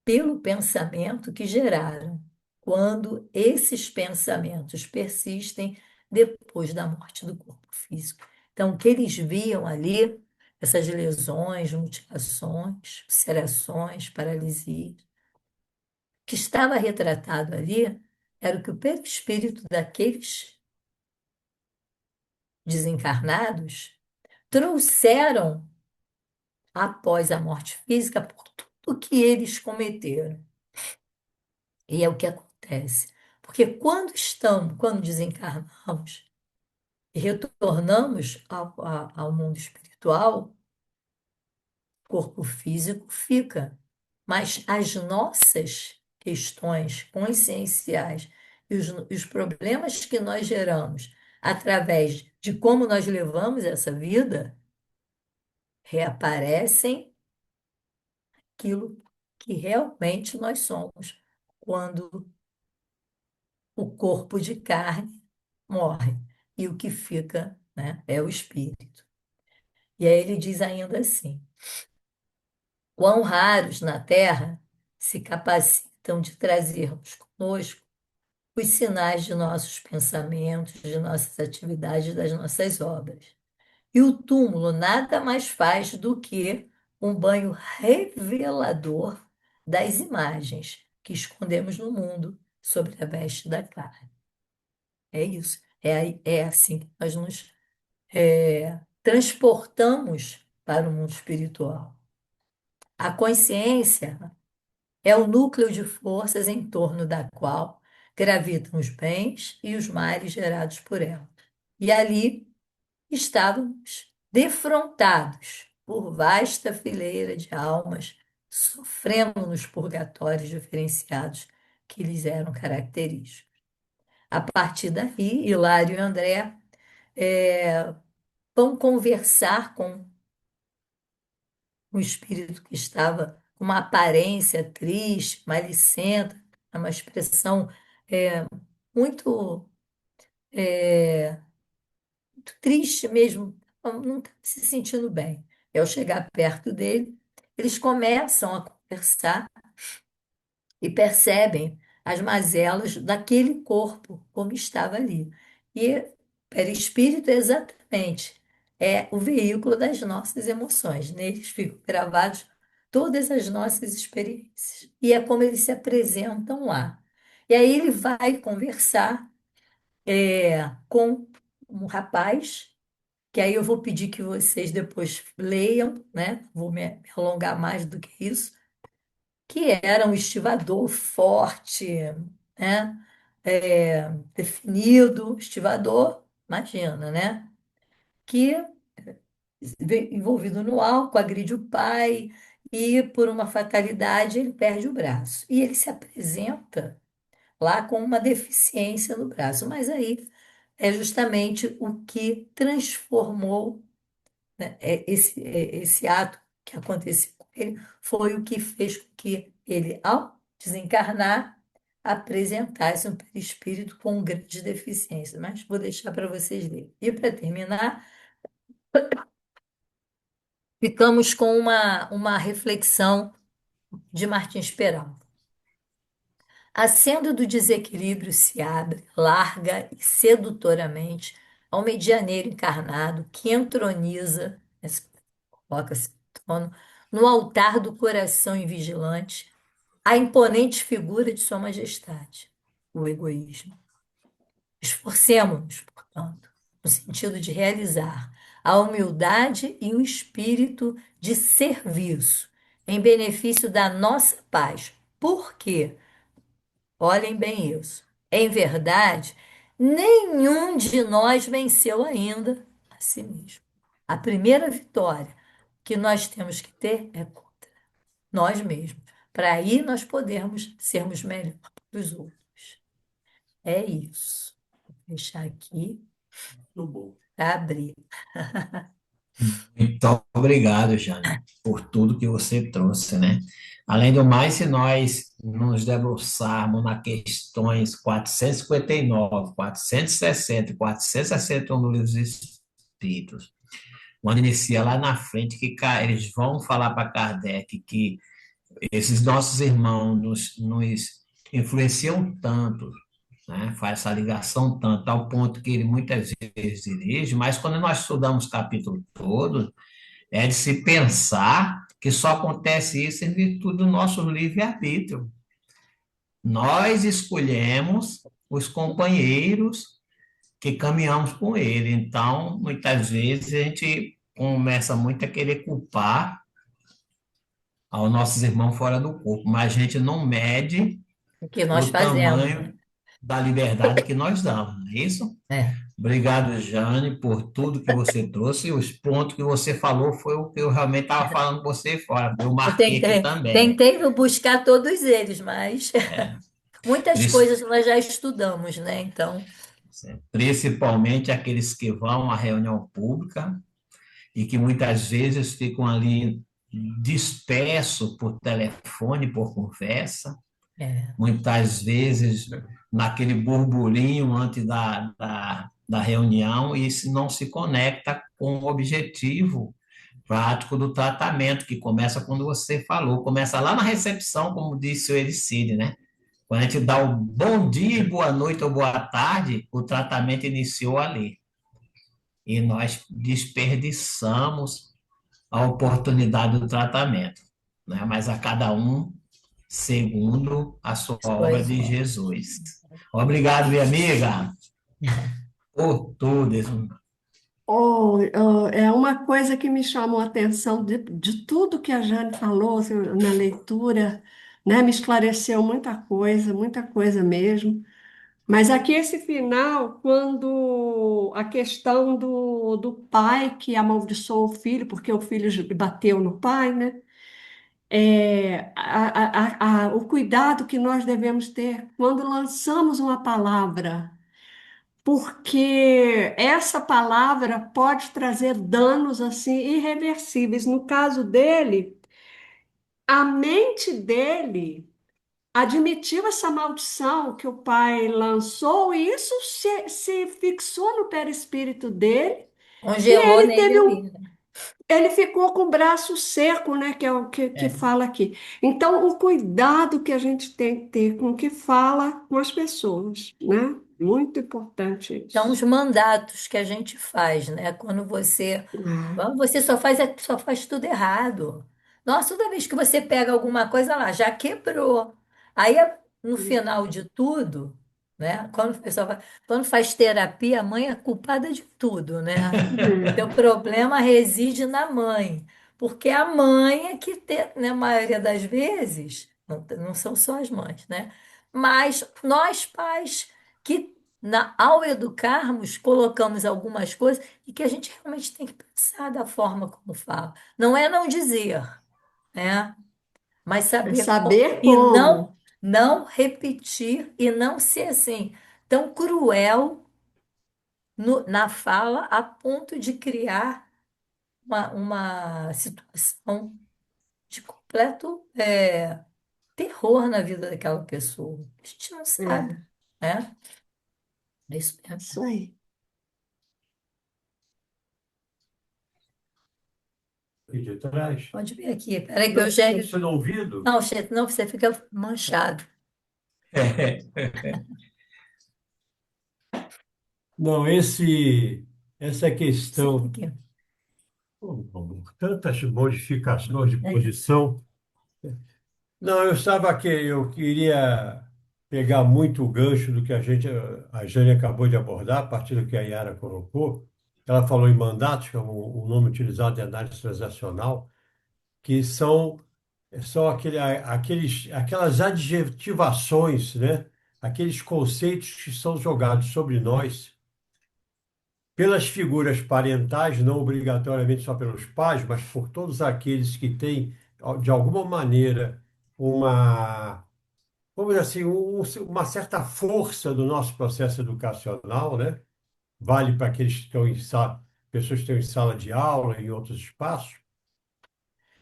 pelo pensamento que geraram, quando esses pensamentos persistem depois da morte do corpo físico. Então, o que eles viam ali, essas lesões, mutilações, ulcerações, paralisias, que estava retratado ali era o que o perispírito daqueles desencarnados trouxeram após a morte física por tudo que eles cometeram. E é o que acontece. Porque quando desencarnamos e retornamos ao mundo espiritual, o corpo físico fica. Mas as nossas questões conscienciais e os problemas que nós geramos através de como nós levamos essa vida reaparecem aquilo que realmente nós somos quando o corpo de carne morre e o que fica, né, é o espírito. E aí ele diz ainda assim: quão raros na Terra se capacitam de trazermos conosco os sinais de nossos pensamentos, de nossas atividades, das nossas obras. E o túmulo nada mais faz do que um banho revelador das imagens que escondemos no mundo sobre a veste da carne. É isso. É assim que nós nos transportamos para o mundo espiritual. A consciência é o núcleo de forças em torno da qual gravitam os bens e os males gerados por ela. E ali estávamos defrontados por vasta fileira de almas, sofrendo nos purgatórios diferenciados que lhes eram característicos. A partir daí, Hilário e André eh, vão conversar com o espírito que estava com uma aparência triste, malicenta, uma expressão eh, muito, muito triste mesmo, não está se sentindo bem. E ao chegar perto dele, eles começam a conversar e percebem as mazelas daquele corpo como estava ali. E o perispírito exatamente é o veículo das nossas emoções. Neles ficam gravados todas as nossas experiências. E é como eles se apresentam lá. E aí ele vai conversar com um rapaz, que aí eu vou pedir que vocês depois leiam, né? Vou me alongar mais do que isso, que era um estivador forte, né? Definido, estivador, imagina, né? Que envolvido no álcool, agride o pai e, por uma fatalidade, ele perde o braço. E ele se apresenta lá com uma deficiência no braço, mas aí é justamente o que transformou, né, esse ato que aconteceu com ele, foi o que fez com que ele, ao desencarnar, apresentasse um perispírito com grandes deficiências. Mas vou deixar para vocês lerem. E para terminar, ficamos com uma reflexão de Martins Peralta. A senda do desequilíbrio se abre, larga e sedutoramente ao medianeiro encarnado que entroniza, coloca-se no trono, no altar do coração invigilante, a imponente figura de Sua Majestade, o egoísmo. Esforcemo-nos, portanto, no sentido de realizar a humildade e o espírito de serviço em benefício da nossa paz. Por quê? Olhem bem isso. Em verdade, nenhum de nós venceu ainda a si mesmo. A primeira vitória que nós temos que ter é contra nós mesmos. Para aí nós podermos sermos melhores para os outros. É isso. Vou fechar aqui para abrir. Muito obrigado, Jane, por tudo que você trouxe, né? Além do mais, se nós nos debruçarmos nas questões 459, 460 e 461 do Livro dos Espíritos, onde inicia lá na frente que eles vão falar para Kardec que esses nossos irmãos nos influenciam tanto, né? Faz essa ligação tanto, ao ponto que ele muitas vezes dirige, mas quando nós estudamos o capítulo todo, é de se pensar que só acontece isso em virtude do nosso livre-arbítrio. Nós escolhemos os companheiros que caminhamos com ele. Então, muitas vezes, a gente começa muito a querer culpar aos nossos irmãos fora do corpo, mas a gente não mede O que nós o fazemos, tamanho né? da liberdade que nós damos, não é isso? É. Obrigado, Jane, por tudo que você trouxe. E os pontos que você falou foi o que eu realmente estava falando com você fora. Eu Eu marquei aqui tentei, também. tentei buscar todos eles, mas muitas Pris- coisas nós já estudamos, né? Então, Principalmente aqueles que vão à reunião pública e que muitas vezes ficam ali dispersos por telefone, por conversa, é, muitas vezes naquele burburinho antes da reunião e se não se conecta com o objetivo prático do tratamento, que começa quando você falou, começa lá na recepção, como disse o Ericílio, né? Quando a gente dá o bom dia, boa noite ou boa tarde, o tratamento iniciou ali. E nós desperdiçamos a oportunidade do tratamento, né? Mas a cada um segundo a sua obra suas de obras. Jesus. Obrigado, minha amiga. Oh, todas. É uma coisa que me chamou a atenção de tudo que a Jane falou assim, na leitura, né? Me esclareceu muita coisa mesmo. Mas aqui esse final, quando a questão do pai que amaldiçoou o filho, porque o filho bateu no pai, né? O cuidado que nós devemos ter quando lançamos uma palavra, porque essa palavra pode trazer danos assim irreversíveis. No caso dele, a mente dele admitiu essa maldição que o pai lançou, e isso se fixou no perispírito dele, e Congelou nele ali, né? ele ficou com o braço seco, né? Que é o que É. fala aqui. Então, o cuidado que a gente tem que ter com o que fala com as pessoas, né? Muito importante São isso. os mandatos que a gente faz, né? Ah, Quando você só faz tudo errado. Nossa, toda vez que você pega alguma coisa lá, já quebrou. Aí, no final de tudo, né? Quando faz terapia, a mãe é culpada de tudo, né? Teu é, problema reside na mãe, porque a mãe é que tem, na maioria das vezes, não são só as mães, né? Mas nós pais que ao educarmos, colocamos algumas coisas e que a gente realmente tem que pensar da forma como fala. Não é não dizer, né? Mas é saber saber e como. não repetir e não ser assim tão cruel na fala a ponto de criar uma situação de completo terror na vida daquela pessoa. A gente não sabe, É, né? É isso mesmo. isso aí. Aqui de trás. Pode vir aqui. Peraí que Não, eu já. você não ouvido? Não, gente, não, você fica manchado. Não, essa Senta questão, aqui. tantas modificações de Aí, posição. Não, eu queria pegar muito o gancho do que a Jane acabou de abordar, a partir do que a Yara colocou. Ela falou em mandatos, que é o nome utilizado em análise transacional, que são aquelas adjetivações, né? Aqueles conceitos que são jogados sobre nós pelas figuras parentais, não obrigatoriamente só pelos pais, mas por todos aqueles que têm, de alguma maneira, uma, vamos dizer assim, uma certa força do nosso processo educacional, né? Vale para aqueles que estão pessoas que estão em sala de aula, em outros espaços.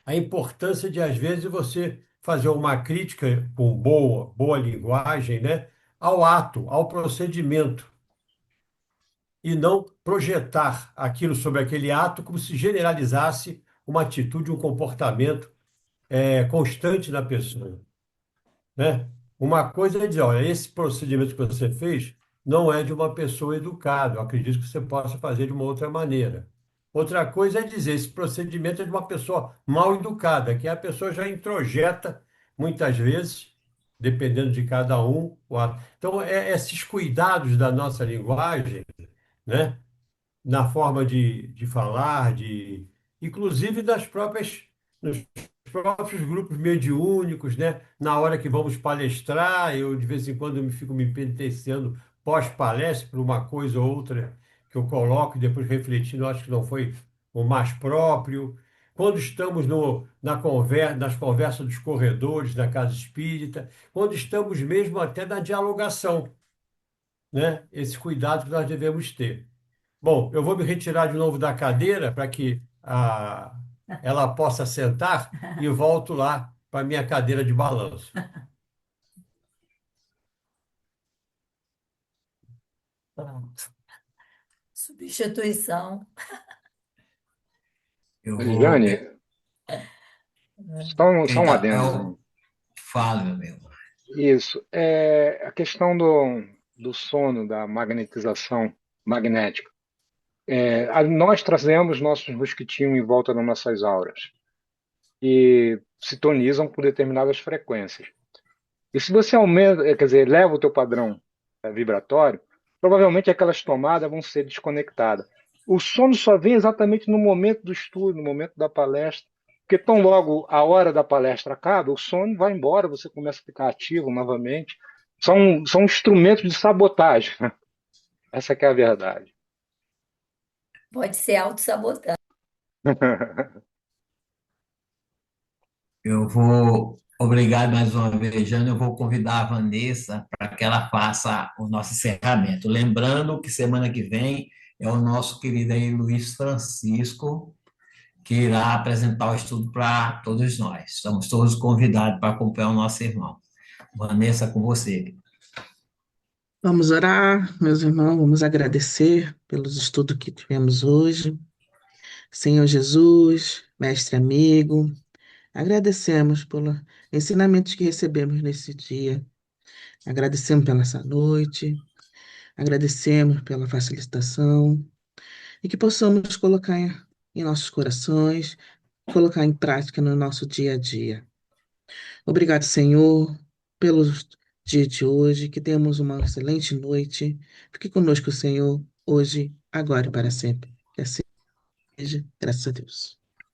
A importância de, às vezes, você fazer uma crítica com boa linguagem, né? Ao ato, ao procedimento e não projetar aquilo sobre aquele ato como se generalizasse uma atitude, um comportamento constante na pessoa, né? Uma coisa é dizer, olha, esse procedimento que você fez não é de uma pessoa educada, eu acredito que você possa fazer de uma outra maneira. Outra coisa é dizer, esse procedimento é de uma pessoa mal educada, que a pessoa já introjeta, muitas vezes, dependendo de cada um, o ato. Então, esses cuidados da nossa linguagem, né? Na forma de falar, inclusive nos próprios grupos mediúnicos, né? Na hora que vamos palestrar, eu de vez em quando fico me penitenciando pós-palestra por uma coisa ou outra que eu coloco e depois refletindo, acho que não foi o mais próprio. Quando estamos nas conversas dos corredores da casa espírita, quando estamos mesmo até na dialogação, né? Esse cuidado que nós devemos ter. Bom, eu vou me retirar de novo da cadeira para que ela possa sentar e volto lá para a minha cadeira de balanço. pronto. Substituição. Eu vou. Jane, Né? só Quem um tá. adendo. Fala, meu amigo. Isso. A questão do sono, da magnetização magnética. Nós trazemos nossos mosquitinhos em volta das nossas auras e sintonizam com determinadas frequências. E se você aumenta, quer dizer, leva o teu padrão vibratório, provavelmente aquelas tomadas vão ser desconectadas. O sono só vem exatamente no momento do estudo, no momento da palestra, porque tão logo a hora da palestra acaba, o sono vai embora, você começa a ficar ativo novamente. São instrumentos de sabotagem. Essa que é a verdade. Pode ser autossabotagem. Eu vou, obrigado mais uma vez, Jane. Eu vou convidar a Vanessa para que ela faça o nosso encerramento. Lembrando que semana que vem é o nosso querido aí Luiz Francisco, que irá apresentar o estudo para todos nós. Estamos todos convidados para acompanhar o nosso irmão. Vanessa, com você. Vamos orar, meus irmãos, vamos agradecer pelos estudos que tivemos hoje. Senhor Jesus, mestre amigo, agradecemos pelos ensinamentos que recebemos nesse dia. Agradecemos pela essa noite, agradecemos pela facilitação e que possamos colocar em nossos corações, colocar em prática no nosso dia a dia. Obrigado, Senhor, pelo dia de hoje, que tenhamos uma excelente noite. Fique conosco, Senhor, hoje, agora e para sempre. Que assim seja, graças a Deus.